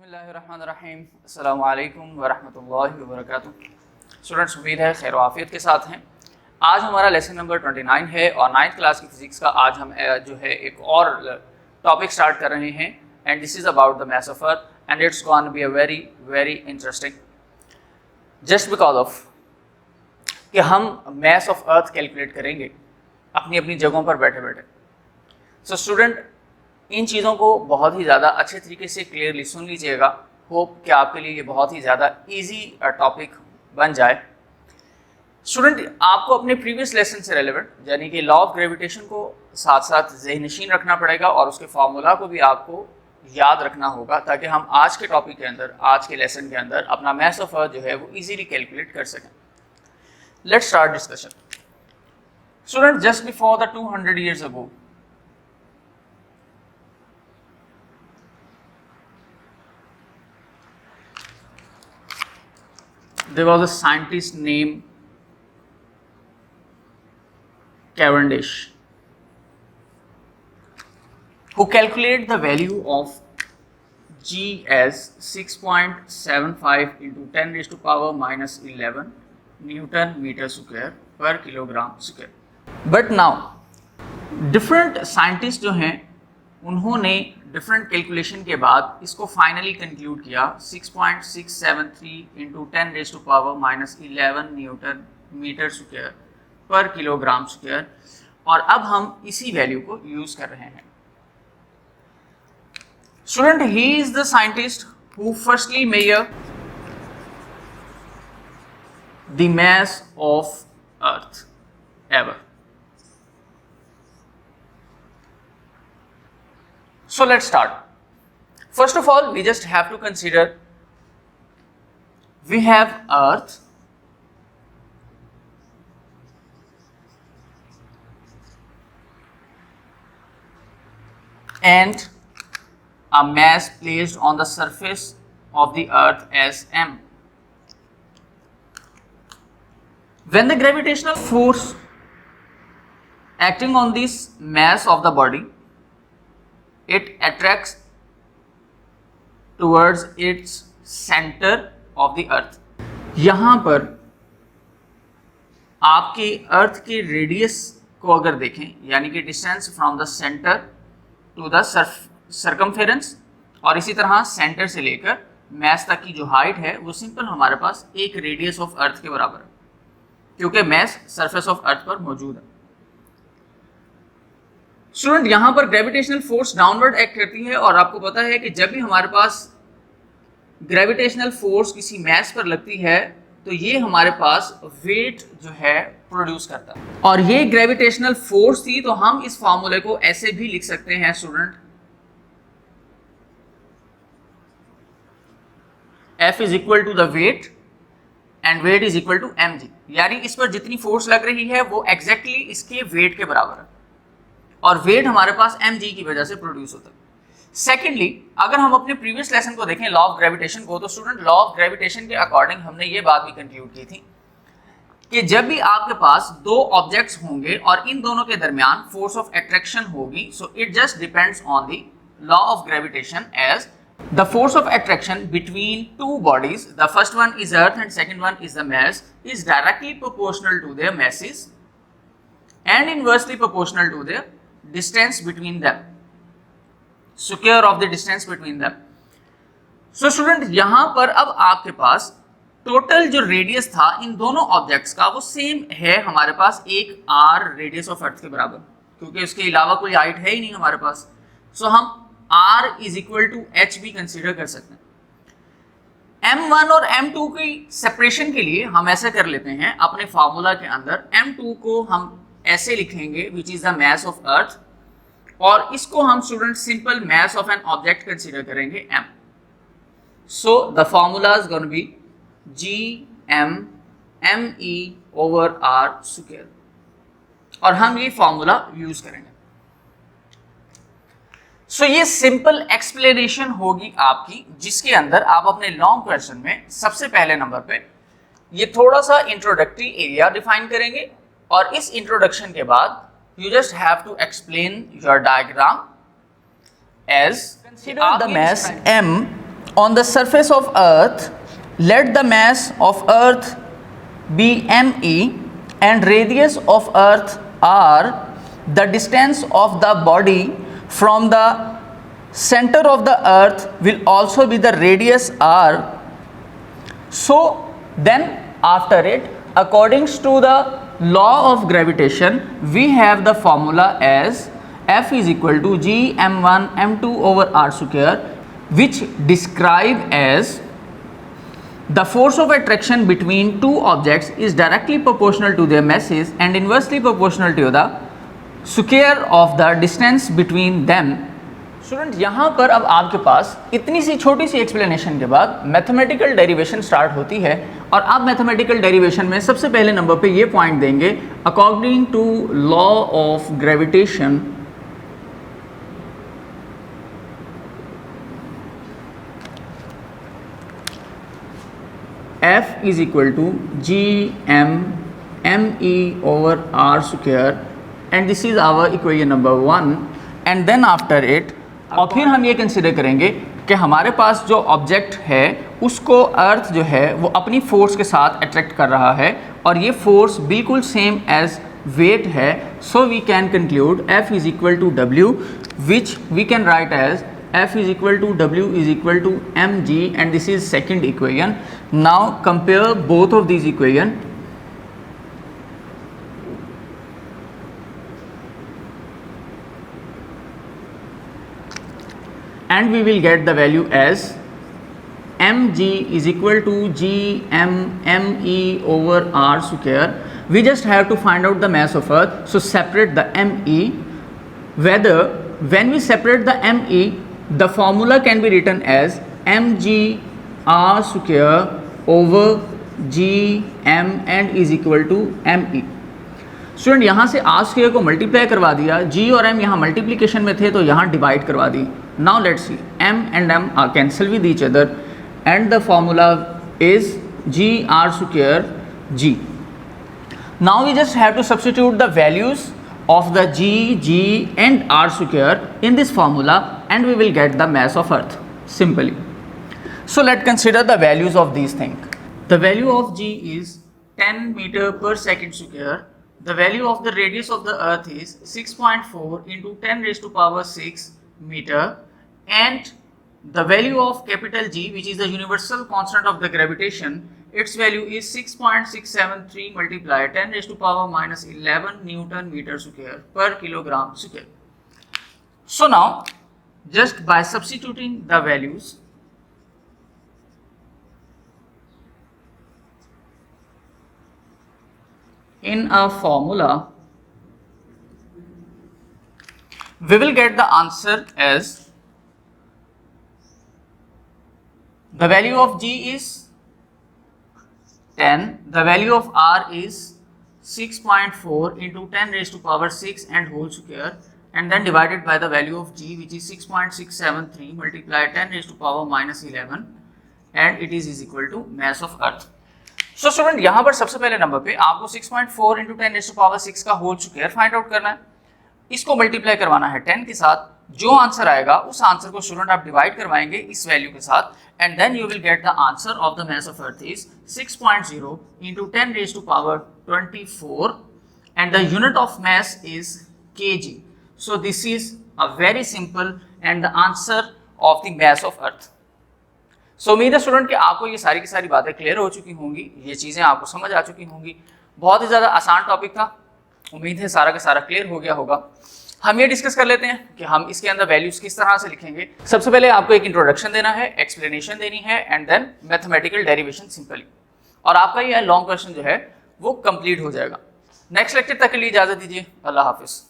बिस्मिल्लाहिर्रहमानिर्रहीम अस्सलामु अलैकुम वरहमतुल्लाहि वबरकातुहू। स्टूडेंट्स, उम्मीद है खैर वाफियत के साथ हैं। आज हमारा लेसन नंबर 29 है और 9th क्लास की फिज़िक्स का आज हम जो है एक और टॉपिक स्टार्ट कर रहे हैं and this is about the mass of Earth and it's going to be a very very interesting just because of कि हम मास ऑफ अर्थ कैलकुलेट करेंगे अपनी अपनी जगहों पर बैठे बैठे। सो स्टूडेंट, इन चीज़ों को बहुत ही ज़्यादा अच्छे तरीके से क्लियरली सुन लीजिएगा। होप कि आपके लिए ये बहुत ही ज़्यादा इजी टॉपिक बन जाए। स्टूडेंट, आपको अपने प्रीवियस लेसन से रेलेवेंट यानी कि लॉ ऑफ ग्रेविटेशन को साथ साथ ज़हनशीन रखना पड़ेगा और उसके फार्मूला को भी आपको याद रखना होगा ताकि हम आज के टॉपिक के अंदर, आज के लेसन के अंदर अपना मास ऑफ अर्थ जो है वो ईजीली कैलकुलेट कर सकें। Let's start discussion. Student, just before the 200 years ago, there was a scientist named Cavendish who calculated the value of G as 6.75 into 10 raised to power minus 11 Newton meter square per kilogram square. But now different scientists जो हैं उन्होंने different calculation के बाद इसको finally conclude किया 6.673 into 10 raise to power minus 11 newton metre square पर kilogram square, और अब हम इसी वैल्यू को यूज कर रहे हैं। Student, he is the scientist who firstly measure the mass of earth ever. So let's start. First of all, we just have to consider we have Earth and a mass placed on the surface of the Earth as m. When the gravitational force acting on this mass of the body, it attracts towards its center of the earth. यहाँ पर आपके अर्थ के radius को अगर देखें यानी कि distance from the centre to the circumference, और इसी तरह सेंटर से लेकर मैस तक की जो हाइट है वो सिंपल हमारे पास एक रेडियस ऑफ अर्थ के बराबर है क्योंकि मैस सरफेस ऑफ अर्थ पर मौजूद है। स्टूडेंट, यहां पर ग्रेविटेशनल फोर्स डाउनवर्ड एक्ट करती है और आपको पता है कि जब भी हमारे पास ग्रेविटेशनल फोर्स किसी मैस पर लगती है तो ये हमारे पास वेट जो है प्रोड्यूस करता है, और ये ग्रेविटेशनल फोर्स थी। तो हम इस फॉर्मूले को ऐसे भी लिख सकते हैं student, F is equal to the weight and weight is equal to mg, यानी इस पर जितनी फोर्स लग रही है वो एग्जैक्टली इसके वेट के बराबर है और वेट हमारे पास mg की वजह से प्रोड्यूस होता है। सेकेंडली, अगर हम अपने प्रीवियस लेसन को देखें लॉ ऑफ ग्रेविटेशन को, तो स्टूडेंट लॉ ऑफ ग्रेविटेशन के अकॉर्डिंग हमने ये बात भी कंक्लूड की थी कि जब भी आपके पास दो ऑब्जेक्ट्स होंगे और इन दोनों के दरमियान फोर्स ऑफ अट्रैक्शन होगी, so it just depends on the law of gravitation as the force of attraction between two bodies, the first one is earth and second one is the mass, is directly proportional to their masses and inversely proportional to their distance between them, square of the distance between them. So student, यहां पर अब आपके पास total जो radius था इन दोनों objects का वो same है हमारे पास, एक r रेडियस ऑफ अर्थ के बराबर, क्योंकि उसके अलावा कोई हाइट है ही नहीं हमारे पास। सो हम r is equal to h भी कंसीडर कर सकते हैं। m1 और m2 की सेपरेशन के लिए हम ऐसा कर लेते हैं, अपने फार्मूला के अंदर m2 को हम ऐसे लिखेंगे which is the mass of अर्थ, और इसको हम student simple mass of an object consider करेंगे m। So the formula is gonna be gm me over r square, और हम ये फार्मूला यूज करेंगे। सो ये सिंपल एक्सप्लेनेशन होगी आपकी, जिसके अंदर आप अपने लॉन्ग क्वेश्चन में सबसे पहले नंबर पे ये थोड़ा सा इंट्रोडक्टरी एरिया डिफाइन करेंगे, और इस इंट्रोडक्शन के बाद you just have to explain your diagram as consider the mass m on the surface of earth let the mass of earth be me and radius of earth r, the distance of the body from the center of the earth will also be the radius r. So then after it, according to the law of gravitation, we have the formula as F is equal to g m1 m2 over r square, which describe as the force of attraction between two objects is directly proportional to their masses and inversely proportional to the square of the distance between them. Student यहाँ पर अब आपके पास इतनी सी छोटी सी explanation के बाद mathematical derivation start होती है, और आप मैथमेटिकल डेरिवेशन में सबसे पहले नंबर पे ये पॉइंट देंगे according to law of gravitation F is equal to g m me over r square, and this is our equation number 1. and then after it, और फिर हम ये कंसिडर करेंगे कि हमारे पास जो ऑब्जेक्ट है उसको अर्थ जो है वो अपनी फोर्स के साथ अट्रैक्ट कर रहा है, और ये फोर्स बिल्कुल सेम एज वेट है. So we can conclude F is equal to W, which we can write as F is equal to W is equal to mg, and this is second equation. Now compare both of these equation. And we will get the value as mg is equal to g m me over r square. We just have to find out the mass of earth, so separate the me. Whether when we separate the me, the formula can be written as mg r square over g m and is equal to me. Student यहाँ से r square को multiply करवा दिया, g और m यहाँ multiplication में थे तो यहाँ डिवाइड करवा दी. Now let's see, m and m are cancel with each other and the formula is g r square g. Now we just have to substitute the values of the g and r square in this formula and we will get the mass of earth simply. So let's consider the values of these things. The value of g is 10 meter per second square. The value of the radius of the earth is 6.4 into 10 raised to power 6 meter, and the value of capital G, which is the universal constant of the gravitation, its value is 6.673 multiplied 10 raised to power minus 11 Newton meter square per kilogram square. So now just by substituting the values, in a formula, we will get the answer as the value of G is 10, the value of R is 6.4 into 10 raised to power 6 and whole square, and then divided by the value of G, which is 6.673 multiplied 10 raised to power minus 11, and it is equal to mass of earth. So student यहाँ पर सबसे पहले number पे आपको 6.4 into 10 raise to power 6 का whole square find out करना है. इसको मल्टीप्लाई करवाना है 10 के साथ. जो आंसर आएगा उस आंसर को स्टूडेंट आप डिवाइड करवाएंगे इस वैल्यू के साथ, and then you will get the answer of the mass of earth is 6.0 into 10 raise to power 24, and the unit of mass is kg. So this is a very simple and the answer of the mass of earth. So उम्मीद है student कि आपको ये सारी की सारी बातें clear हो चुकी होंगी, ये चीज़ें आपको समझ आ चुकी होंगी. बहुत ही ज़्यादा आसान टॉपिक था, उम्मीद है सारा का सारा क्लियर हो गया होगा. हम ये डिस्कस कर लेते हैं कि हम इसके अंदर वैल्यूज़ किस तरह से लिखेंगे. सबसे पहले आपको एक इंट्रोडक्शन देना है, एक्सप्लेनेशन देनी है, and then mathematical derivation simply, और आपका ये लॉन्ग क्वेश्चन जो है वो कंप्लीट हो जाएगा. नेक्स्ट लेक्चर तक के लिए इजाज़त दीजिए. अल्लाह हाफिज़.